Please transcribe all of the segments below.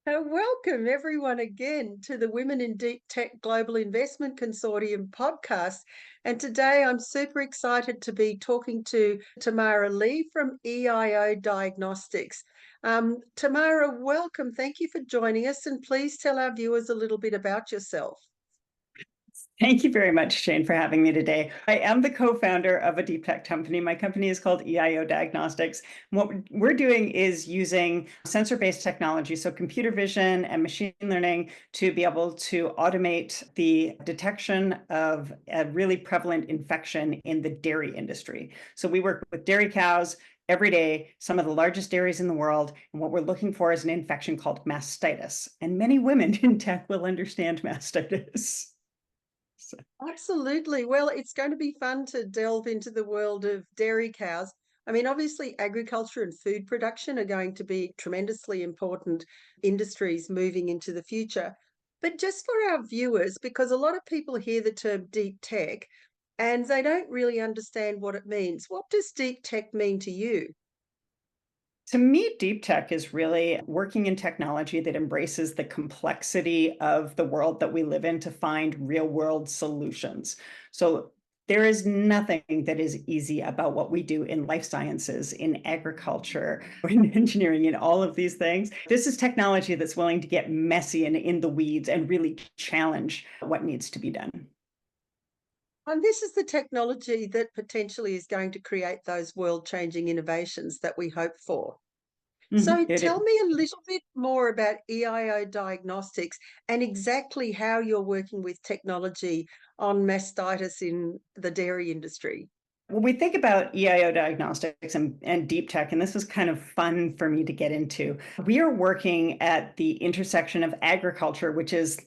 Welcome everyone again to the Women in Deep Tech Global Investment Consortium podcast. And today I'm super excited to be talking to Tamara Leigh from EIO Diagnostics. Tamara, welcome. Thank you for joining us, and please tell our viewers a little bit about yourself. Thank you very much, Shane, for having me today. I am the co-founder of a deep tech company. My company is called EIO Diagnostics. What we're doing is using sensor-based technology, so computer vision and machine learning, to be able to automate the detection of a really prevalent infection in the dairy industry. So we work with dairy cows every day, some of the largest dairies in the world, and what we're looking for is an infection called mastitis. And many women in tech will understand mastitis. Absolutely. Well, it's going to be fun to delve into the world of dairy cows. I mean, obviously, agriculture and food production are going to be tremendously important industries moving into the future. But just for our viewers, because a lot of people hear the term deep tech and they don't really understand what it means. What does deep tech mean to you? To me, deep tech is really working in technology that embraces the complexity of the world that we live in to find real world solutions. So there is nothing that is easy about what we do in life sciences, in agriculture, or in engineering, in all of these things. This is technology that's willing to get messy and in the weeds and really challenge what needs to be done. And this is the technology that potentially is going to create those world-changing innovations that we hope for. So It tell is. me a little bit more about EIO Diagnostics and exactly how you're working with technology on mastitis in the dairy industry. When we think about EIO diagnostics and deep tech, and this is kind of fun for me to get into, we are working at the intersection of agriculture, which is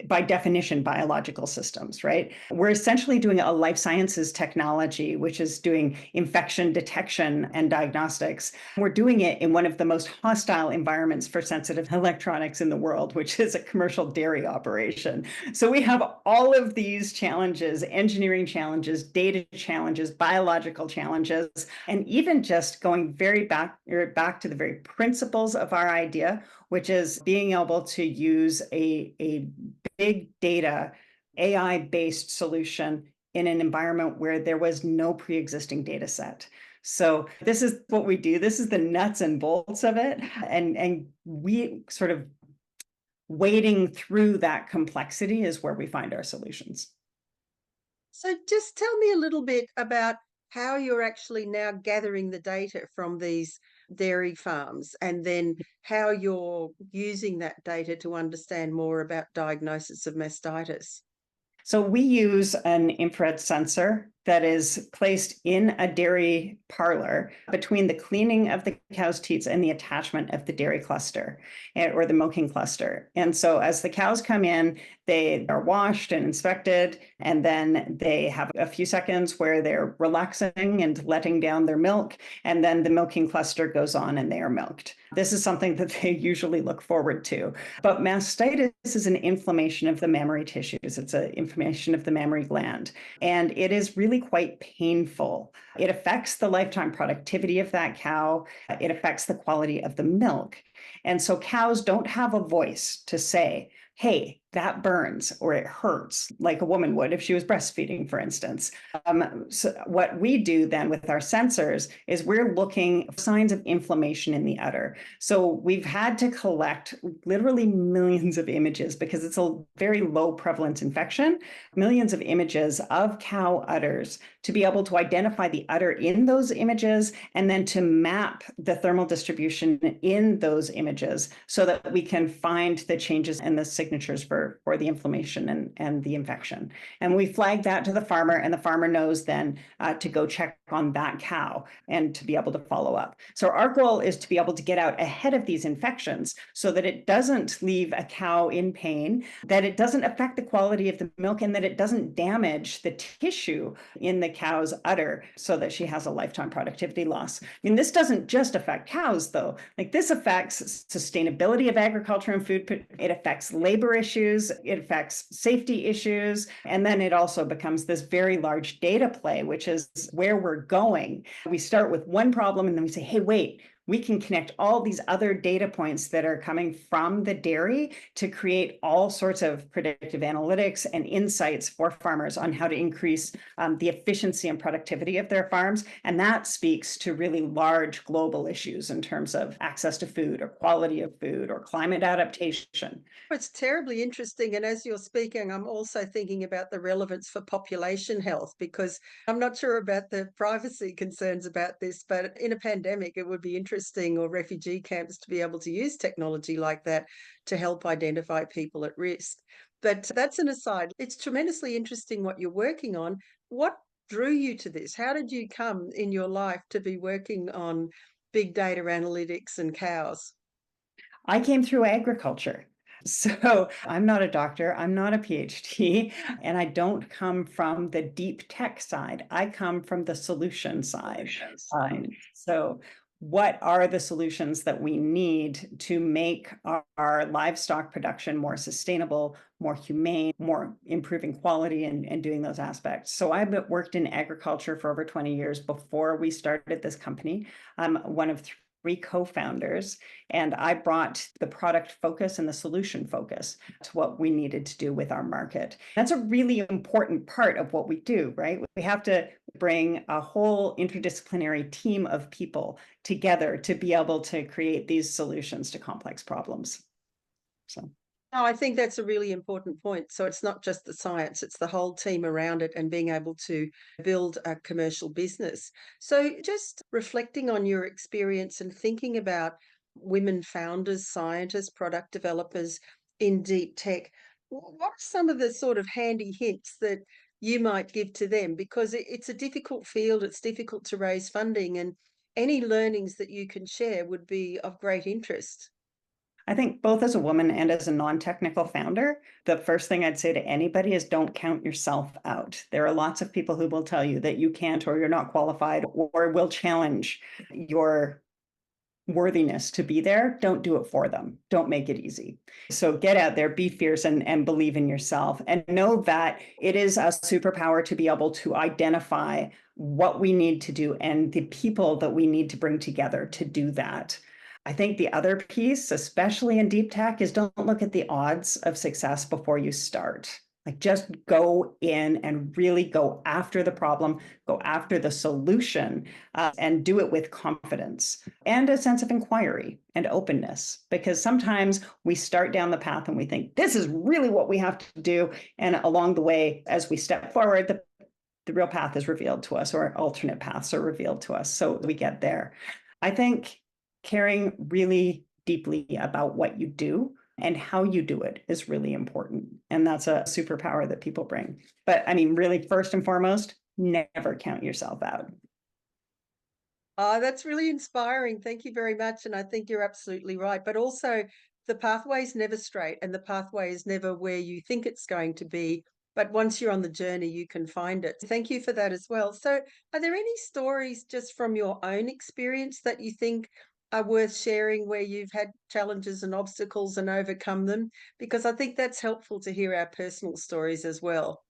by definition, biological systems, right? We're essentially doing a life sciences technology, which is doing infection detection and diagnostics. We're doing it in one of the most hostile environments for sensitive electronics in the world, which is a commercial dairy operation. So we have all of these challenges, engineering challenges, data challenges, biological challenges, and even just going back to the very principles of our idea, which is being able to use a big data AI-based solution in an environment where there was no pre-existing data set. So this is what we do. This is the nuts and bolts of it. And we sort of wading through that complexity is where we find our solutions. So just tell me a little bit about how you're actually now gathering the data from these dairy farms and then how you're using that data to understand more about diagnosis of mastitis. So we use an infrared sensor that is placed in a dairy parlor between the cleaning of the cow's teats and the attachment of the dairy cluster or the milking cluster. And so as the cows come in, they are washed and inspected, and then they have a few seconds where they're relaxing and letting down their milk, and then the milking cluster goes on and they are milked. This is something that they usually look forward to. But mastitis is an inflammation of the mammary tissues. It's an inflammation of the mammary gland, and it is really quite painful. It affects the lifetime productivity of that cow. It affects the quality of the milk. And so cows don't have a voice to say, hey, that burns or it hurts, like a woman would if she was breastfeeding, for instance. So what we do then with our sensors is we're looking for signs of inflammation in the udder. So we've had to collect literally millions of images because it's a very low prevalence infection, millions of images of cow udders to be able to identify the udder in those images and then to map the thermal distribution in those images so that we can find the changes and the signatures for the inflammation and the infection. And we flag that to the farmer, and the farmer knows then to go check on that cow and to be able to follow up. So our goal is to be able to get out ahead of these infections so that it doesn't leave a cow in pain, that it doesn't affect the quality of the milk, and that it doesn't damage the tissue in the cow's udder so that she has a lifetime productivity loss. I mean, this doesn't just affect cows, though. Like, this affects sustainability of agriculture and food. It affects labor issues. It affects safety issues. And then it also becomes this very large data play, which is where we're going. We start with one problem and then we say, hey, wait, we can connect all these other data points that are coming from the dairy to create all sorts of predictive analytics and insights for farmers on how to increase the efficiency and productivity of their farms. And that speaks to really large global issues in terms of access to food or quality of food or climate adaptation. It's terribly interesting. And as you're speaking, I'm also thinking about the relevance for population health, because I'm not sure about the privacy concerns about this, but in a pandemic, it would be interesting, or refugee camps, to be able to use technology like that to help identify people at risk. But that's an aside. It's tremendously interesting what you're working on. What drew you to this? How did you come in your life to be working on big data analytics and cows? I came through agriculture. So I'm not a doctor, I'm not a PhD, and I don't come from the deep tech side. I come from the solution side. So what are the solutions that we need to make our livestock production more sustainable, more humane, more improving quality and doing those aspects? So I've worked in agriculture for over 20 years before we started this company. I'm one of three co-founders, and I brought the product focus and the solution focus to what we needed to do with our market. That's a really important part of what we do, right? We have to bring a whole interdisciplinary team of people together to be able to create these solutions to complex problems. So. No, I think that's a really important point. So it's not just the science, it's the whole team around it and being able to build a commercial business. So just reflecting on your experience and thinking about women founders, scientists, product developers in deep tech, what are some of the sort of handy hints that you might give to them? Because it's a difficult field, it's difficult to raise funding, and any learnings that you can share would be of great interest. I think both as a woman and as a non-technical founder, the first thing I'd say to anybody is don't count yourself out. There are lots of people who will tell you that you can't or you're not qualified or will challenge your worthiness to be there. Don't do it for them. Don't make it easy. So get out there, be fierce and believe in yourself, and know that it is a superpower to be able to identify what we need to do and the people that we need to bring together to do that. I think the other piece, especially in deep tech, is don't look at the odds of success before you start. Like just go in and really go after the problem, go after the solution, and do it with confidence and a sense of inquiry and openness. Because sometimes we start down the path and we think, this is really what we have to do. And along the way, as we step forward, the real path is revealed to us, or alternate paths are revealed to us. So we get there. I think caring really deeply about what you do and how you do it is really important. And that's a superpower that people bring. But I mean, really, first and foremost, never count yourself out. That's really inspiring. Thank you very much. And I think you're absolutely right. But also, the pathway is never straight, and the pathway is never where you think it's going to be. But once you're on the journey, you can find it. Thank you for that as well. So, are there any stories just from your own experience that you think are worth sharing, where you've had challenges and obstacles and overcome them? Because I think that's helpful to hear our personal stories as well.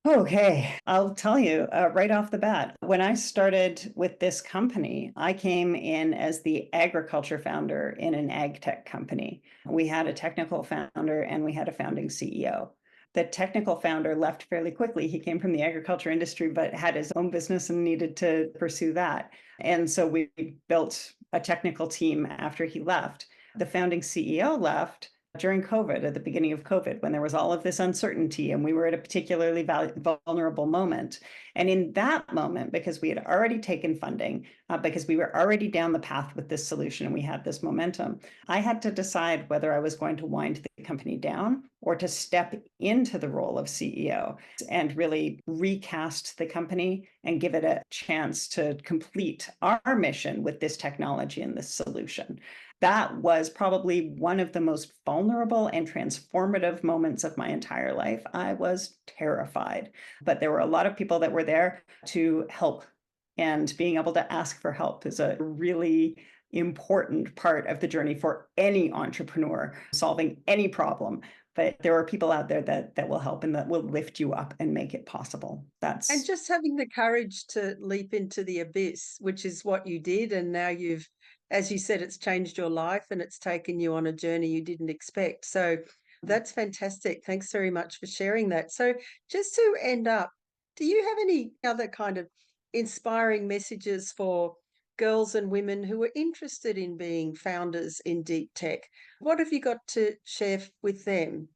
Okay, I'll tell you right off the bat, when I started with this company, I came in as the agriculture founder in an Agtech company. We had a technical founder and we had a founding CEO. The technical founder left fairly quickly. He came from the agriculture industry, but had his own business and needed to pursue that. And so we built a technical team after he left. The founding CEO left during COVID, at the beginning of COVID, when there was all of this uncertainty and we were at a particularly vulnerable moment. And in that moment, because we had already taken funding, because we were already down the path with this solution and we had this momentum, I had to decide whether I was going to wind the company down or to step into the role of CEO and really recast the company and give it a chance to complete our mission with this technology and this solution. That was probably one of the most vulnerable and transformative moments of my entire life. I was terrified, but there were a lot of people that were there to help. And being able to ask for help is a really important part of the journey for any entrepreneur solving any problem. but there are people out there that will help and that will lift you up and make it possible. And just having the courage to leap into the abyss, which is what you did. And now you've, as you said, it's changed your life and it's taken you on a journey you didn't expect. So that's fantastic. Thanks very much for sharing that. So just to end up, do you have any other kind of inspiring messages for girls and women who are interested in being founders in deep tech? What have you got to share with them?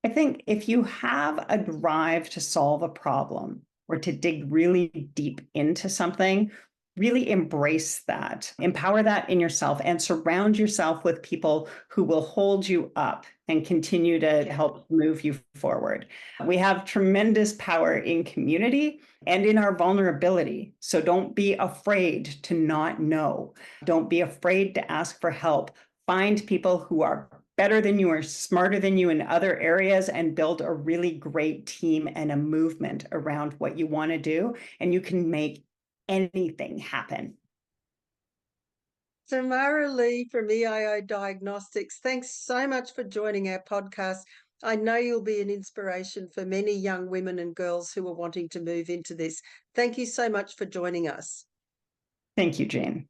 I think if you have a drive to solve a problem or to dig really deep into something, really embrace that, empower that in yourself, and surround yourself with people who will hold you up and continue to help move you forward. We have tremendous power in community and in our vulnerability. So don't be afraid to not know. Don't be afraid to ask for help. Find people who are better than you or smarter than you in other areas and build a really great team and a movement around what you want to do. And you can make anything happen. Tamara Leigh from EIO Diagnostics, thanks so much for joining our podcast. I know you'll be an inspiration for many young women and girls who are wanting to move into this. Thank you so much for joining us. Thank you, Jane.